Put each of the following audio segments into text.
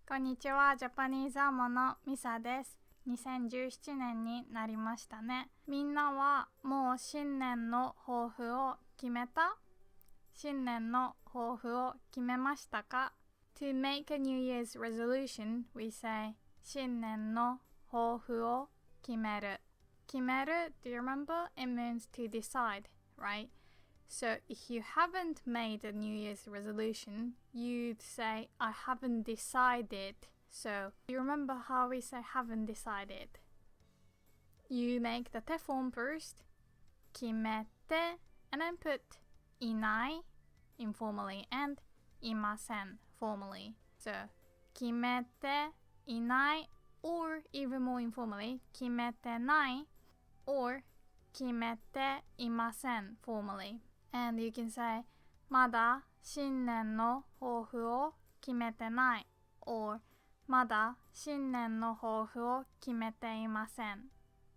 こんにちは、ジャパニーズアモのミサです。2017年になりましたね。みんなはもう新年の抱負を決めた？新年の抱負を決めましたか？ To make a New Year's resolution, we say 新年の抱負を決める。決める, do you remember? It means to decide, right? So if you haven't made a New Year's resolution, you'd say, I haven't decided. So you remember how we say haven't decided? You make the te form first, 決めて, and then put いない informally and いません formally. So 決めていない or even more informally 決めてない or 決めていません formally. And you can say まだ新年の抱負を決めてない or まだ新年の抱負を決めていません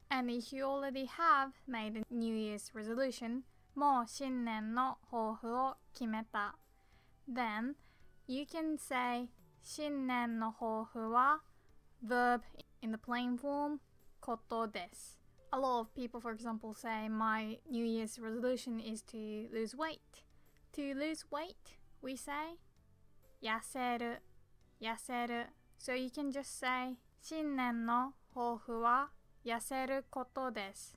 And if you already have made a New Year's resolution もう新年の抱負を決めた Then you can say 新年の抱負は verb in the plain form ことです A lot of people, for example, say my New Year's resolution is to lose weight. To lose weight, we say 痩せる痩せる So you can just say 新年の抱負は痩せることです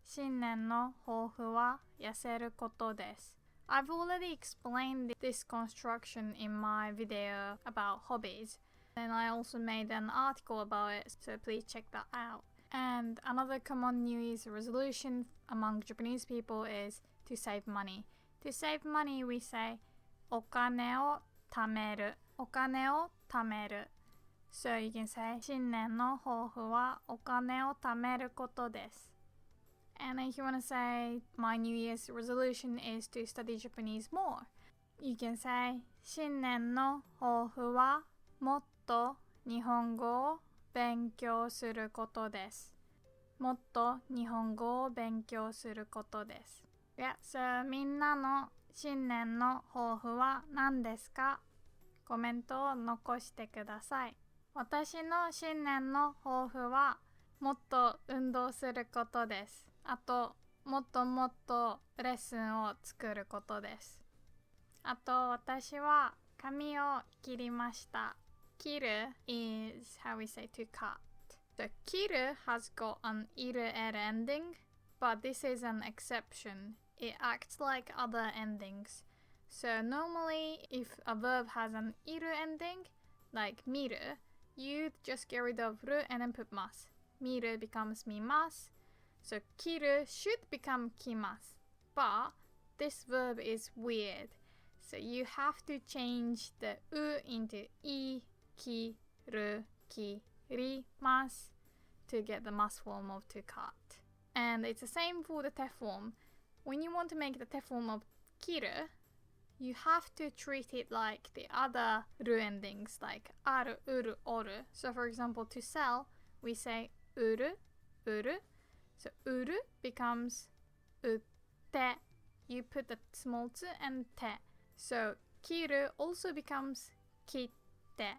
新年の抱負は痩せることです I've already explained this construction in my video about hobbies and I also made an article about it, so please check that out. And another common New Year's resolution among Japanese people is to save money. To save money, we say お金を貯めるお金を貯める So you can say 新年の抱負はお金を貯めることです And if you want to say my New Year's resolution is to study Japanese more, you can say 新年の抱負はもっと日本語を勉強することです。もっと日本語を勉強することです。Yeah, so みんなの新年の抱負は何ですか？コメントを残してください。私の新年の抱負はもっと運動することです。あと、もっともっとレッスンを作ることです。あと、私は髪を切りました。切る is how we say to cut. The 切る has got an いる ending, but this is an exception. It acts like other endings. So normally, if a verb has an いる ending, like 見る, you'd just get rid of る and then put ます。見る becomes 見ます。So 切る should become 来ます。But this verb is weird. So you have to change the う into い切る切ります to get the must form of to cut. And it's the same for the te form. When you want to make the te form of 切る you have to treat it like the other る endings like ある、うる、おる So for example, to sell, we say 売る、売る So 売る becomes 売って You put the small つ and て So 切る also becomes 切って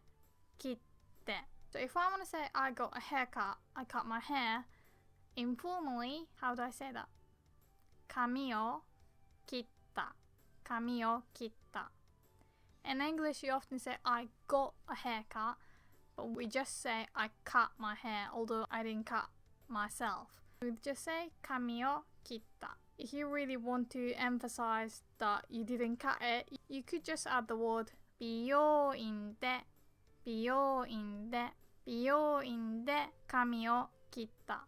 切って So if I want to say I got a haircut, I cut my hair Informally, how do I say that? 髪を切った髪を切った In English, you often say I got a haircut But we just say I cut my hair, although I didn't cut myself. We just say 髪を切った If you really want to emphasize that you didn't cut it, you could just add the word 美容院で美容院で美容院で髪を切った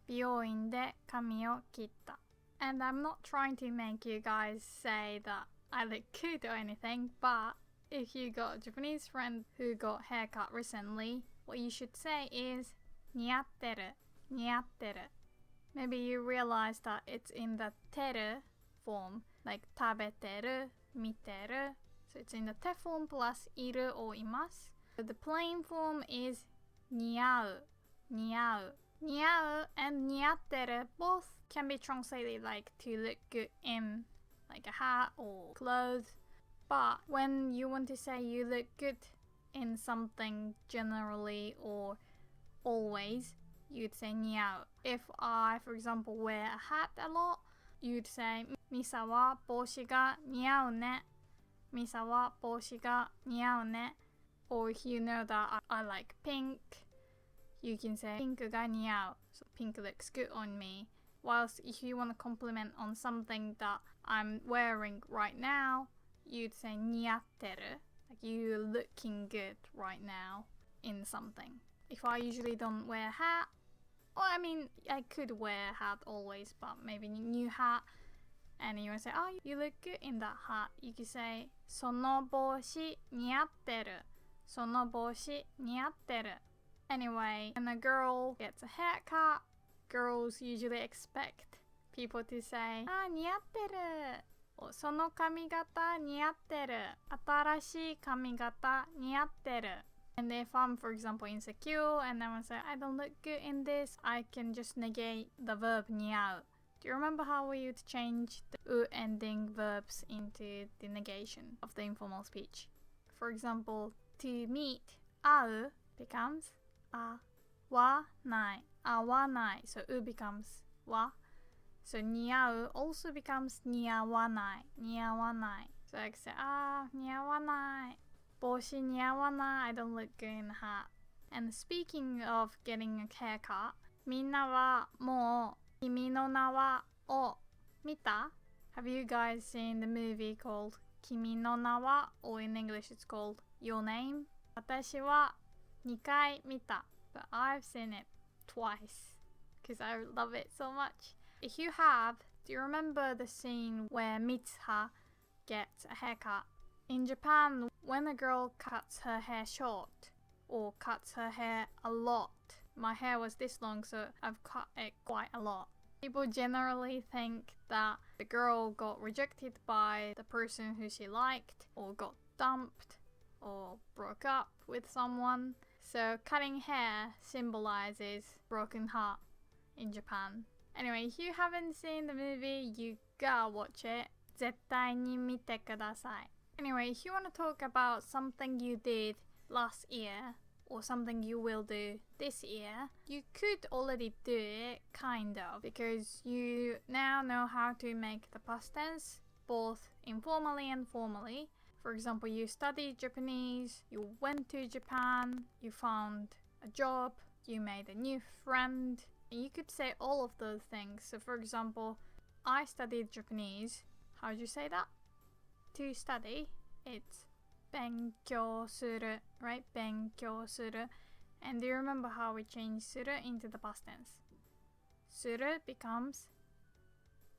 美容院で髪を切った And I'm not trying to make you guys say that I look good or anything, but if you got a Japanese friend who got haircut recently, what you should say is 似合ってる似合ってる Maybe you realize that it's in the てる form, like 食べてる見てる So it's in the て form plus いる or います The plain form is 似合う似合う似合う and 似合ってる both can be translated like to look good in like a hat or clothes But when you want to say you look good in something generally or always, you'd say 似合う. If I, for example, wear a hat a lot, you'd say ミサは帽子が似合うね. ミサは帽子が似合うね. Or if you know that I like pink, you can say ピンクが似合う. So pink looks good on me. Whilst if you want to compliment on something that I'm wearing right now, you'd say 似合ってる. Like you're looking good right now in something. If I usually don't wear a hat, well, I mean, I could wear a hat always, but maybe new hat, and you want to say, oh, you look good in that hat. You could say その帽子似合ってる. その帽子似合ってる. Anyway, when a girl gets a haircut, girls usually expect people to say, あ、似合ってる. その髪型似合ってる. 新しい髪型似合ってる. And if I'm, for example, insecure and I want to say, I don't look good in this, I can just negate the verb 似合う. Do you remember how we would change the u ending verbs into the negation of the informal speech? For example, to meet, 会う becomes 会わない. 会わない. So u becomes わ. So 似合う also becomes 似合わない. 似合わない. So I can say, 似合わない. 帽子似合わない. I don't look good in a hat. And speaking of getting a haircut, みんなはもう君の名はを見た? Have you guys seen the movie called 君の名は? Or in English it's called Your Name? 私は2回見た. But I've seen it twice because I love it so much. If you have, do you remember the scene where Mitsuha gets a haircut? In Japan, when a girl cuts her hair short or cuts her hair a lot, my hair was this long, so I've cut it quite a lot. People generally think that the girl got rejected by the person who she liked, or got dumped, or broke up with someone. So cutting hair symbolizes broken heart in Japan. Anyway, if you haven't seen the movie, you gotta watch it. 絶対に見てください. Anyway, if you want to talk about something you did last year, or something you will do this year, you could already do it, kind of, because you now know how to make the past tense, both informally and formally. For example, you studied Japanese, you went to Japan, you found a job, you made a new friend, and you could say all of those things. So for example, I studied Japanese. How do you say that? To study, it's 勉強する, right? 勉強する. And do you remember how we changed する into the past tense? する becomes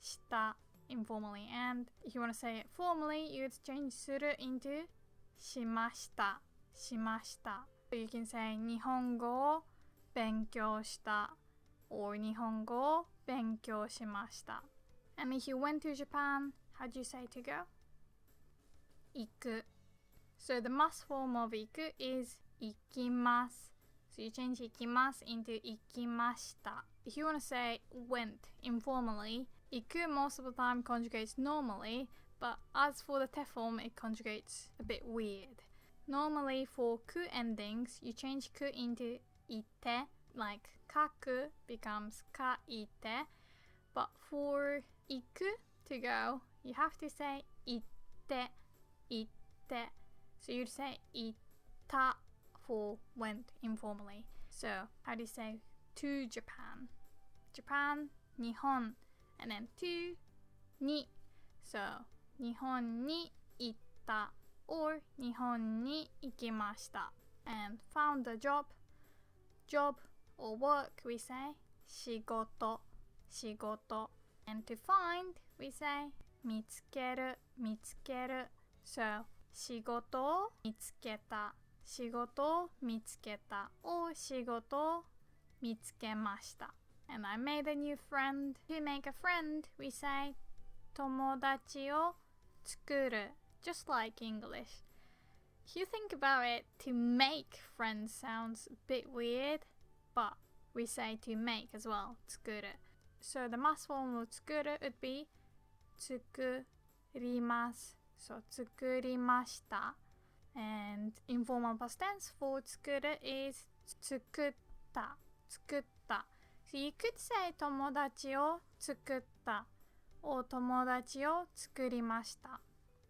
した informally. And if you want to say it formally, you would change する into しました. しました. So you can say 日本語を勉強した or 日本語を勉強しました. And if you went to Japan, how do you say to go? 行く. So the must form of 行く is 行きます. So you change 行きます into 行きました. If you want to say went informally, 行く most of the time conjugates normally, but as for the te form, it conjugates a bit weird. Normally for ku endings, you change ku into いて, like 書く becomes 書いて, but for 行く to go, you have to say 行って, 行って. So you'd say 行った for went informally. So how do you say to Japan? Japan, 日本, and then to に. So 日本に行った or 日本に行きました. And found a job, job or work, we say 仕事, 仕事. And to find, we say 見つける, 見つける. So 仕事を見つけた、仕事を見つけた、or 仕事を見つけました. And I made a new friend. To make a friend, we say 友達を作る, just like English. If you think about it, to make friends sounds a bit weird, but we say to make as well, 作る. So the must form of 作る would be 作ります. So 作りました. And informal past tense for 作る is 作った。So you could say 友達を作った or 友達を作りました。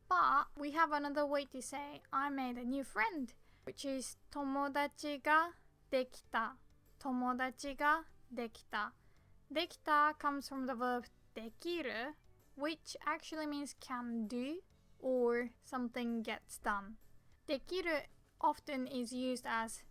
But we have another way to say I made a new friend, which is 友達ができた。友達ができた。できた comes from the verb できる which actually means can do or something gets done. できる often is used as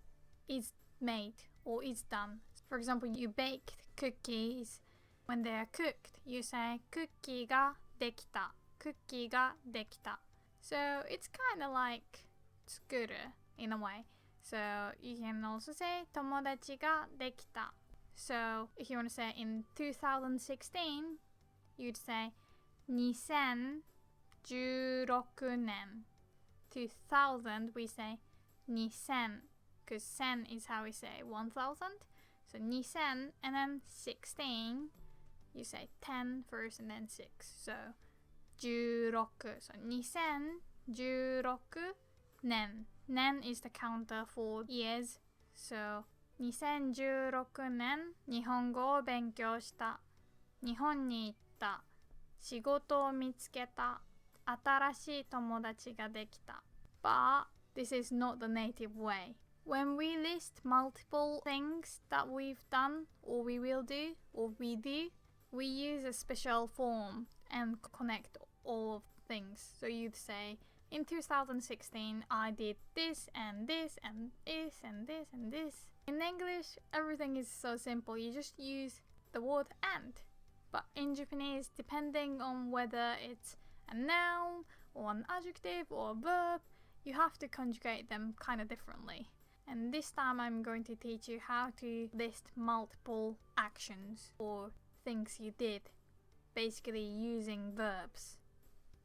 is made or is done. For example, you baked cookies. When they are cooked, you say クッキーができた。クッキーができた。So it's kind of like 作る in a way. So you can also say 友達ができた。So if you want to say in 2016, you'd say 2016年。2000 we say 2000 because 1000 is how we say 1000. So 2000 and then 16 you say 10 first and then 6. So 16. So 2016年. Nen is the counter for years. So 2016年日本語を勉強した。日本に行った。仕事を見つけた。新しい友達ができた。But this is not the native way. When we list multiple things that we've done, or we will do, or we do, we use a special form and connect all of things. So you'd say, in 2016, I did this and this and this and this and this. In English, everything is so simple. You just use the word and. But in Japanese, depending on whether it's a noun or an adjective or a verb, you have to conjugate them kind of differently. And this time I'm going to teach you how to list multiple actions or things you did, basically using verbs.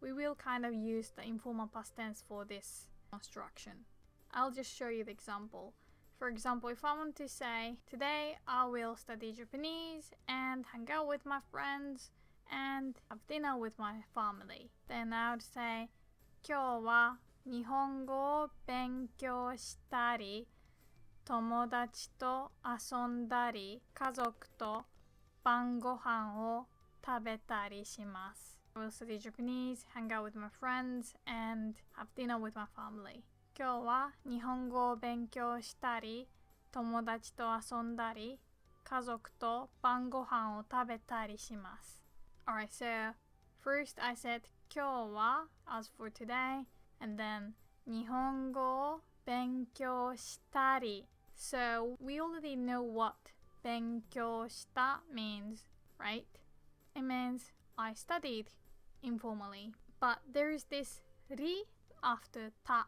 We will kind of use the informal past tense for this construction. I'll just show you the example. For example, if I want to say, today I will study Japanese and hang out with my friends and have dinner with my family, then I would say, 今日は日本語を勉強したり、友達と遊んだり、家族と晩ご飯を食べたりします。I will study Japanese, hang out with my friends, and have dinner with my family. 今日は日本語を勉強したり、友達と遊んだり、家族と晩ご飯を食べたりします。Alright, so first I said 今日は as for today, and then 日本語を勉強したり. So we already know what 勉強した means, right? It means I studied informally. But there is this ri after ta,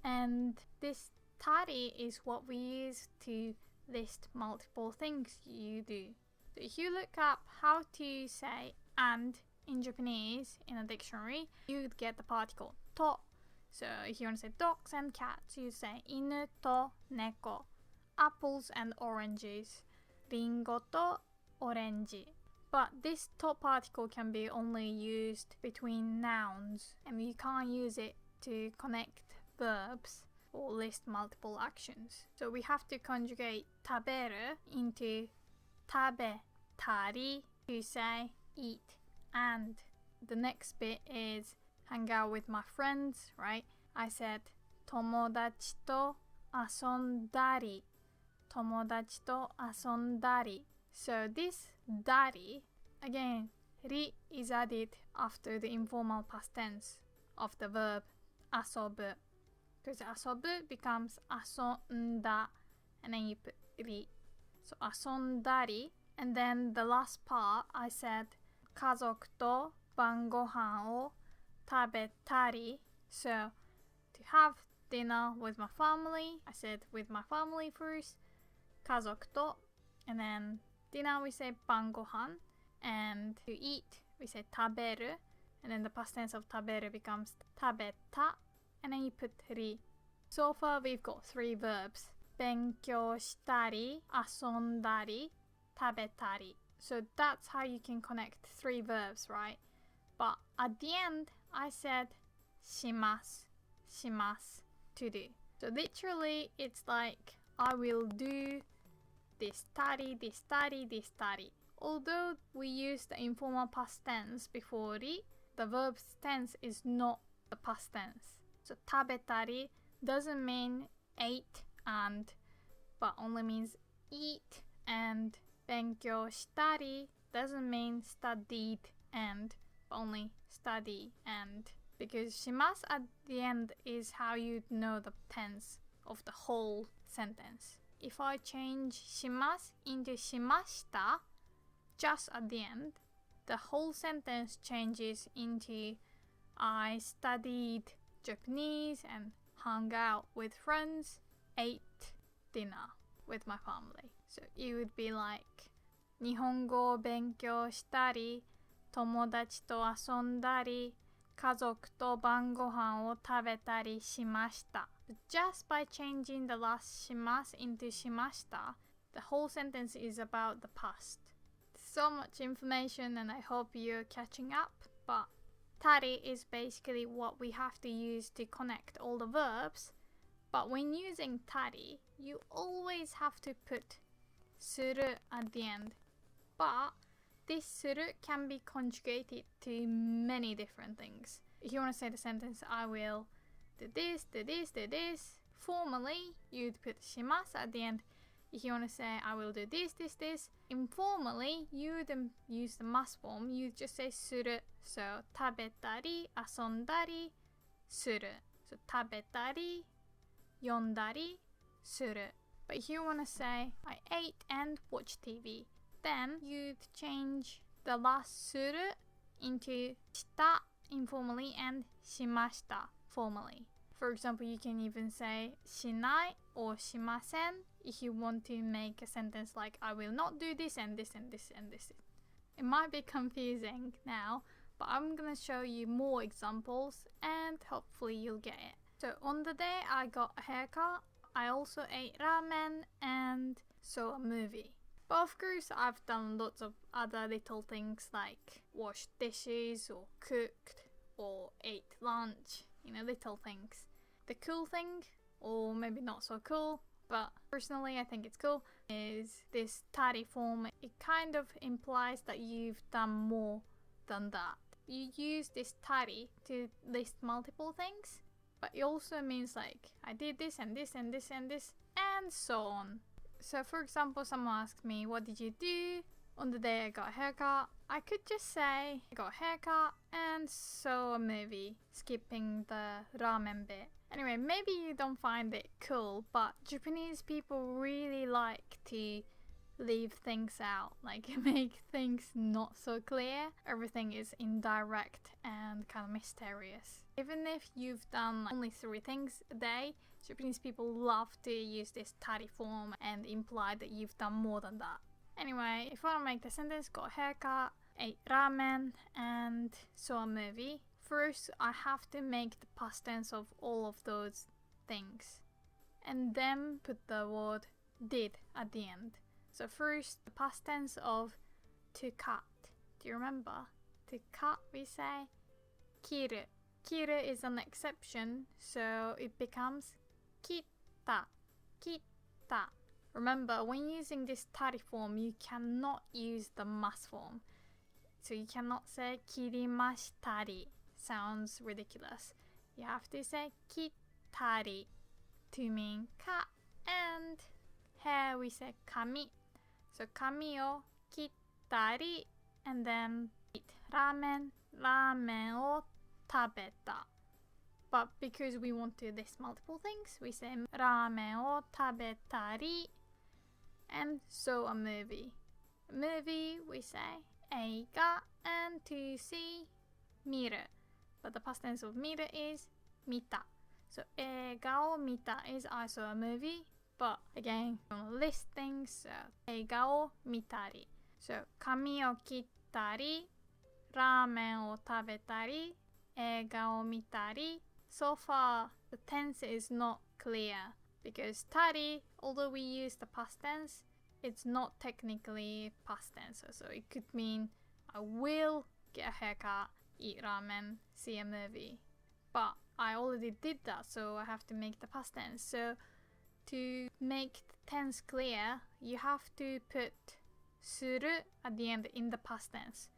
and this tari is what we use to list multiple things you do. So if you look up how to say and in Japanese in a dictionary, you'd get the particle to. So if you want to say dogs and cats, you say 犬と猫, apples and oranges, リンゴとオレンジ. But this to particle can be only used between nouns, and you can't use it to connect verbs or list multiple actions. So we have to conjugate 食べる into 食べたり to say eat. And the next bit is hang out with my friends, right? I said 友達と遊んだり。友達と遊んだり. So this だり, again, ri is added after the informal past tense of the verb 遊ぶ. Because 遊ぶ becomes 遊んだ, and then you put ri. So 遊んだり, and then the last part I said 家族と晩ご飯を食べたり. So to have dinner with my family, I said with my family first, 家族と, and then dinner we say 晩ご飯, and to eat we say 食べる, and then the past tense of 食べる becomes 食べた, and then you put り. So far we've got 3 verbs. 勉強したり、遊んだり、食べたり. So that's how you can connect 3 verbs, right? But at the end, I said します、します. to do. So literally it's like I will do this study, this study, this study. Although we use the informal past tense before the verb tense is not the past tense. So 食べたり doesn't mean ate and, but only means eat, and 勉強したり doesn't mean studied and, but only study and, because します at the end is how you know the tense of the whole sentence. If I change します into しました just at the end, the whole sentence changes into I studied Japanese and hung out with friends, ate dinner with my family. So it would be like 日本語を勉強したり、友達と遊んだり、家族と晩ご飯を食べたりしました。Just by changing the last します into しました, the whole sentence is about the past. So much information and I hope you're catching up, but たり is basically what we have to use to connect all the verbs, but when using たり, you always have to put する at the end. But this する can be conjugated to many different things. If you want to say the sentence, I will do this, do this, do this, formally, you'd put します at the end. If you want to say, I will do this, this, this, informally, you wouldn't use the must form, you just say する. So, 食べたり、遊んだり、する. So, 食べたり、読んだり、する. But if you want to say, I ate and watched TV, then you'd change the last する into した informally and しました formally. For example, you can even say しない or しません if you want to make a sentence like I will not do this and this and this and this. It might be confusing now, but I'm gonna show you more examples and hopefully you'll get it. So on the day I got a haircut, I also ate ramen and saw a movie. But of course I've done lots of other little things like washed dishes or cooked or ate lunch, little things. The cool thing, or maybe not so cool, but personally I think it's cool, is this たり form. It kind of implies that you've done more than that. You use this たり to list multiple things, but it also means like I did this and this and this and this and so on. So for example, someone asked me, what did you do on the day I got a haircut? I could just say I got a haircut and saw a movie, skipping the ramen bit. Anyway, maybe you don't find it cool, but Japanese people really like to leave things out, like make things not so clear. Everything is indirect and kind of mysterious. Even if you've done only 3 things a day, Japanese people love to use this たり form and imply that you've done more than that. Anyway, if I want to make the sentence, got a haircut, ate ramen, and saw a movie, first I have to make the past tense of all of those things, and then put the word did at the end. So first, the past tense of to cut. Do you remember? To cut, we say 切る. 切る is an exception, so it becomes 切った. 切った. Remember, when using this たり form, you cannot use the must form. So you cannot say 切りましたり. Sounds ridiculous. You have to say 切ったり to mean cut, and here we say 髪. So 髪を切ったり and then eat ramen. ラーメンを食べた. But because we want to list multiple things, we say ラーメンを食べたり and saw a movie. Movie, we say 映画 and to see 見る. But the past tense of 見る is 見た. So 映画を見た is I saw a movie. But again, we want to list things, so 映画を見たり. So 髪を切ったり、ラーメンを食べたり、映画を見たり. So far, the tense is not clear because たり, although we use the past tense, it's not technically past tense. So it could mean I will get a haircut, eat ramen, see a movie. But I already did that, so I have to make the past tense. So to make the tense clear, you have to put する at the end in the past tense.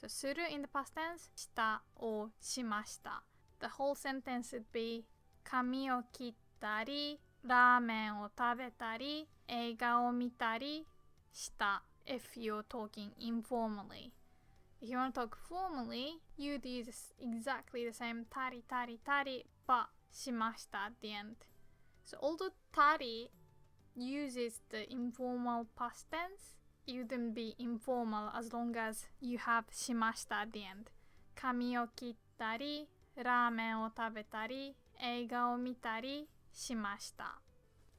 So する in the past tense, した or しました。The whole sentence would be 髪を切ったり、ラーメンを食べたり、映画を見たりした。If you're talking informally. If you want to talk formally, you'd use exactly the same たりたりたり but しました at the end. So although たり uses the informal past tense, you wouldn't be informal as long as you have しました at the end. 髪を切ったり、ラーメンを食べたり、映画を見たりしました。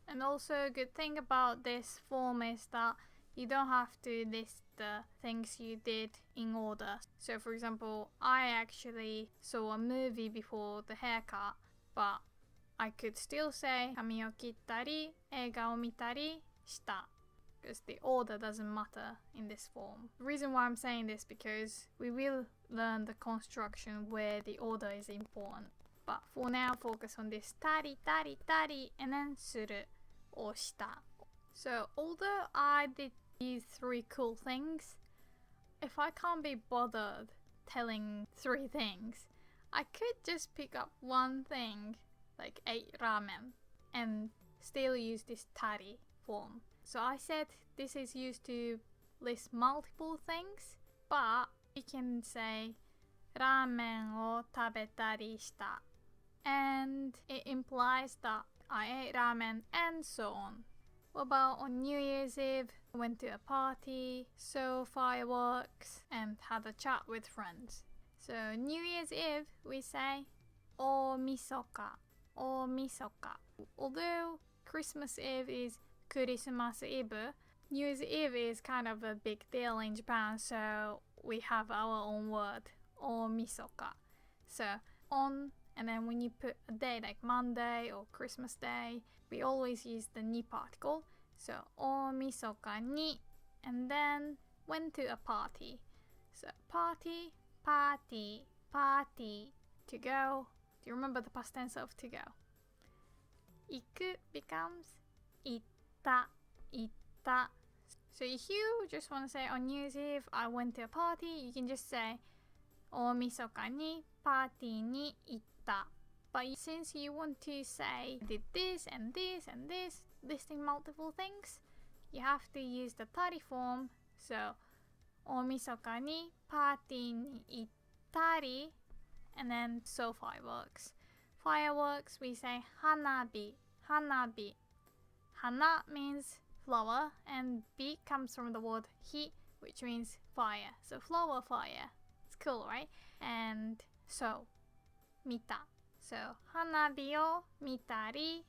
And also a good thing about this form is that you don't have to list the things you did in order. So for example, I actually saw a movie before the haircut, but I could still say 髪を切ったり、映画を見たりした。Because the order doesn't matter in this form. The reason why I'm saying this because we will learn the construction where the order is important. But for now, focus on this たりたりたり and then する or した。So although I did these three cool things, if I can't be bothered telling three things, I could just pick up one thing, like 8 ramen, and still use this たり form. So I said this is used to list multiple things, but you can say ラーメンを食べたりした and it implies that I ate ramen and so on. What about on New Year's Eve? I went to a party, saw fireworks and had a chat with friends. So New Year's Eve we say 大晦日 大晦日. Although Christmas Eve is Christmas Eve, New Year's Eve is kind of a big deal in Japan, so we have our own word, 大晦日. So on, and then when you put a day like Monday or Christmas Day, we always use the ni particle. So 大晦日に and then went to a party. So party, party, party, to go. Do you remember the past tense of to go? 行く becomes 行った 行った. So if you just want to say on New Year's Eve, I went to a party, you can just say 大晦日にパーティーに行った. But since you want to say did this and this and this, listing multiple things, you have to use the たり form. So 大晦日にパーティーに行ったり and then so fireworks. Fireworks we say 花火 花火. Hana means flower and bi comes from the word hi, which means fire. So flower fire. It's cool, right? And so 見た. So 花火を見たり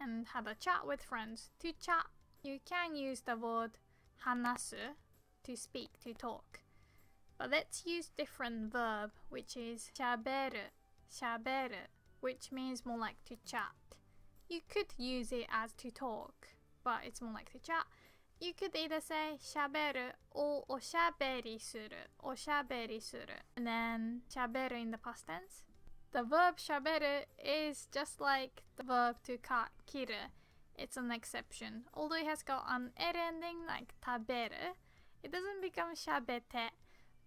and had a chat with friends. To chat, you can use the word 話す to speak, to talk. But let's use different verb, which is しゃべる しゃべる, which means more like to chat. You could use it as to talk, but it's more like to chat. You could either say しゃべる or おしゃべりするおしゃべりする and then しゃべる in the past tense. The verb しゃべる is just like the verb to cut 切る. It's an exception. Although it has got an er ending like 食べる, it doesn't become しゃべて,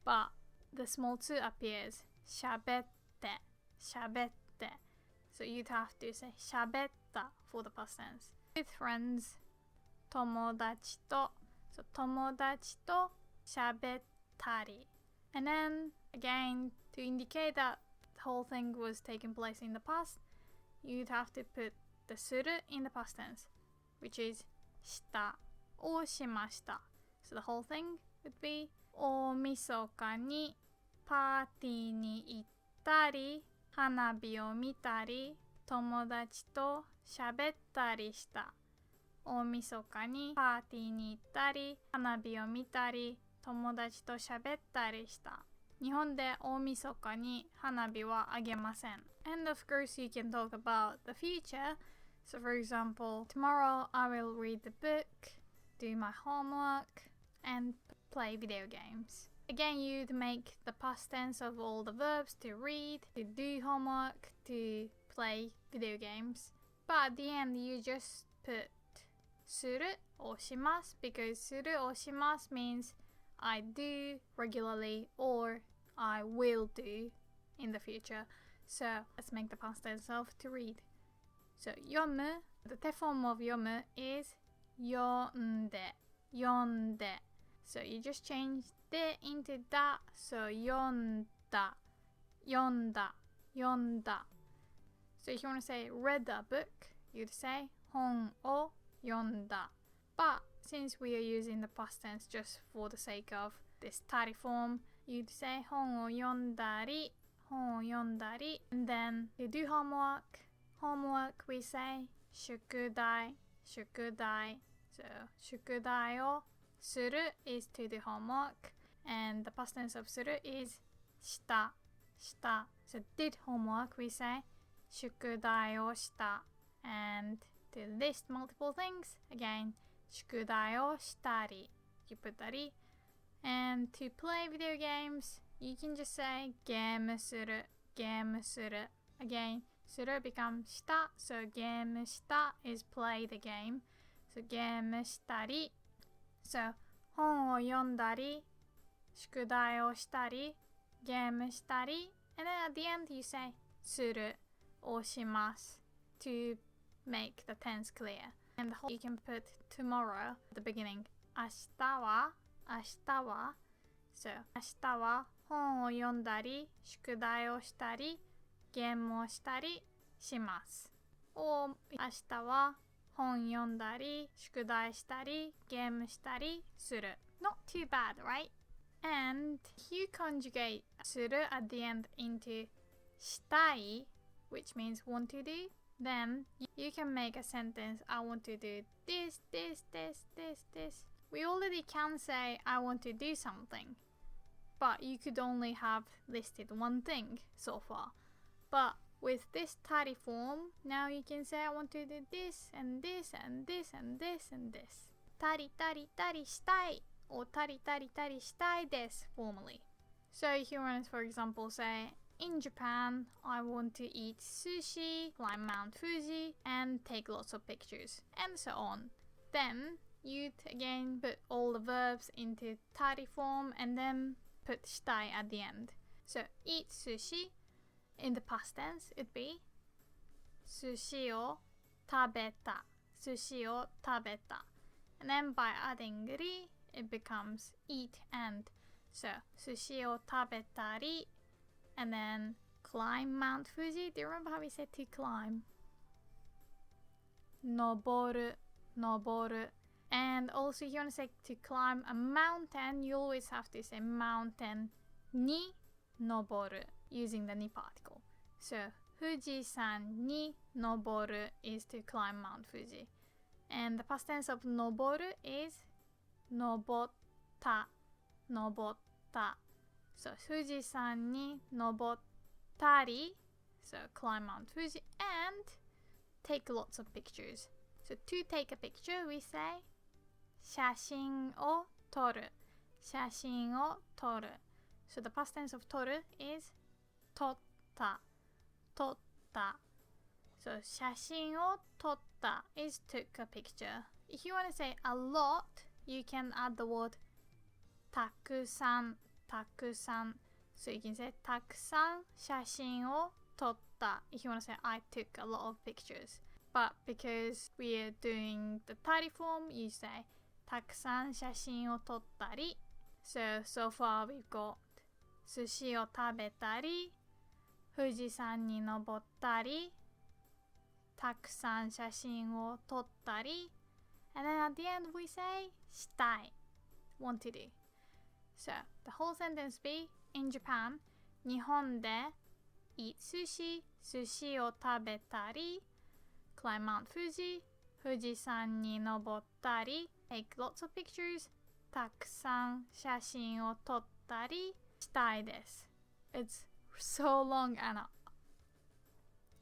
but the small 2 appears. しゃべってしゃべって. So you'd have to say しゃべった for the past tense. With friends, 友達と so 友達としゃべったり. And then again, to indicate that the whole thing was taking place in the past, you'd have to put the する in the past tense, which is したor しました. So the whole thing would be 大晦日にパーティーに行ったり花火を見たり友達と喋ったりした。大晦日にパーティーに行ったり花火を見たり友達と喋ったりした。日本で大晦日に花火はあげません。And of course you can talk about the future. So for example, tomorrow I will read the book, do my homework, and play video games. again, you'd make the past tense of all the verbs to read, to do homework, to play video games. But at the end, you just put する or します because する or します means I do regularly or I will do in the future. So let's make the past tense of to read. So 読む, the te form of 読む is 読んで, 読んで. So you just change the into da, so 読んだ, 読んだ, 読んだ. So if you want to say read a book, you'd say 本を読んだ. But since we are using the past tense just for the sake of this tardy form, you'd say 本を読んだり, 本を読んだり. And then you do homework, we say 宿題, 宿題. So 宿題をする is to do homework, and the past tense of する is した, した. So did homework, we say 宿題をした. And to list multiple things, again 宿題をしたり, you put たり. And to play video games, you can just say ゲームする, ゲームする. Again, する becomes した, so ゲームした is play the game. So ゲームしたり. So 本を読んだり, 宿題をしたり, ゲームしたり. And then at the end you say する or します to make the tense clear. And the whole you can put tomorrow at the beginning. 明日は So 明日は本を読んだり、宿題をしたり、ゲームをしたりします。or 明日は本読んだり、宿題したり、ゲームしたりする. Not too bad, right? And if you conjugate する at the end into したい, which means want to do, then you can make a sentence, I want to do this, this, this, this, this. We already can say I want to do something, but you could only have listed one thing so far. But with this tardy form, now you can say I want to do this and this and this and this and this. たりたりたりしたい or たりたりたりしたいです formally. So if you want to, for example, say, in Japan, I want to eat sushi, climb Mount Fuji, and take lots of pictures, and so on. Then you'd again put all the verbs into tardy form and then put したい at the end. So eat sushi, in the past tense, it'd be 寿司を食べた, 寿司を食べた. And then by adding り, it becomes eat and. So 寿司を食べたり, and then climb Mount Fuji. Do you remember how we said to climb? 登る, 登る. And also if you want to say to climb a mountain, you always have to say mountain に登る using the に particle. So 富士山に登る is to climb Mount Fuji. And the past tense of 登る is 登った, 登った. So 富士山に登ったり, so climb Mount Fuji, and take lots of pictures. So to take a picture, we say 写真を撮る, 写真を撮る. So the past tense of 撮る is 撮った, 撮った. So 写真を撮った is took a picture. If you want to say a lot, you can add the word たくさん, たくさん. So you can say たくさん写真を撮った if you want to say I took a lot of pictures. But because we are doing the tidy form, you say たくさん写真を撮ったり. So far we've got 寿司を食べたり, 富士山に登ったり, たくさん写真を撮ったり, and then at the end we say したい, want to do. So the whole sentence be in Japan, 日本で eat sushi, 寿司を食べたり, climb Mount Fuji, 富士山に登ったり, take lots of pictures, たくさん写真を撮ったりしたいです. It's so long, Anna.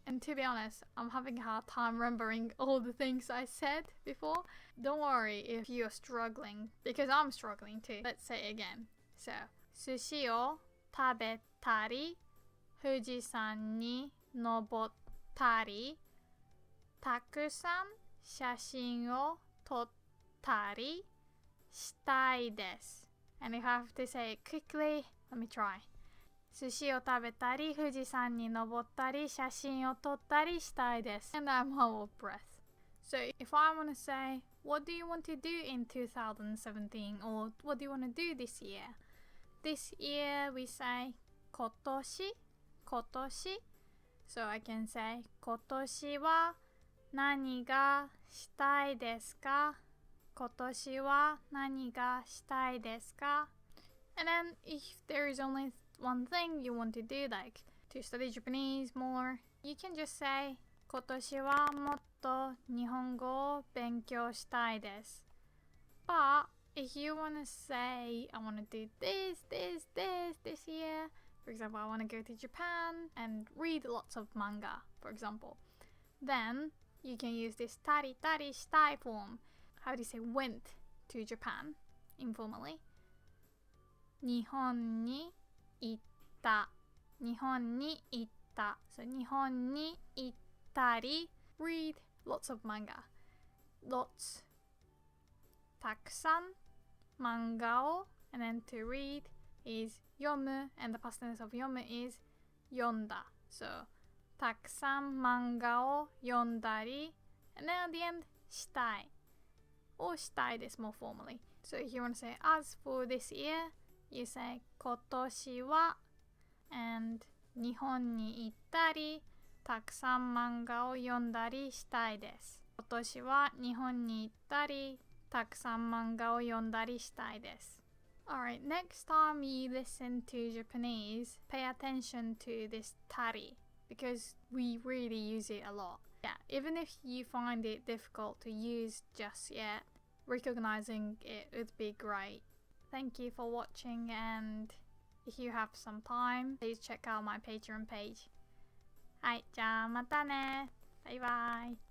And to be honest, I'm having a hard time remembering all the things I said before. Don't worry if you're struggling, because I'm struggling too. Let's say it again. So, 寿司を食べたり、富士山に登ったり、たくさん写真を撮ったりしたいです。And if I have to say it quickly, let me try. 寿司を食べたり、富士山に登ったり、写真を撮ったりしたいです。And I'm out of breath. So if I want to say, what do you want to do in 2017? Or what do you want to do this year? This year we say 今年 So I can say 今年は何がしたいですか？今年は何がしたいですか？ And then if there is only one thing you want to do, like to study Japanese more, you can just say 今年はもっと日本語を勉強したいです。But if you want to say, I want to do this year, for example, I want to go to Japan and read lots of manga, for example, then you can use this tari shitai form. How do you say went to Japan informally? 日本に行った。日本に行った。So 日本に行ったり read lots of manga. Lots たくさん漫画を and then to read is 読む and the past tense of 読む is 読んだ so たくさん漫画を読んだり and then at the end したい or したいです more formally so if you want to say as for this year you say 今年は and 日本に行ったりたくさん漫画を読んだりしたいです今年は日本に行ったりたくさん漫画を読んだりしたいです。Alright, next time you listen to Japanese, pay attention to this tari because we really use it a lot. Yeah, even if you find it difficult to use just yet, recognizing it would be great. Thank you for watching and if you have some time, please check out my Patreon page. はい、じゃあまたね。バイバイ。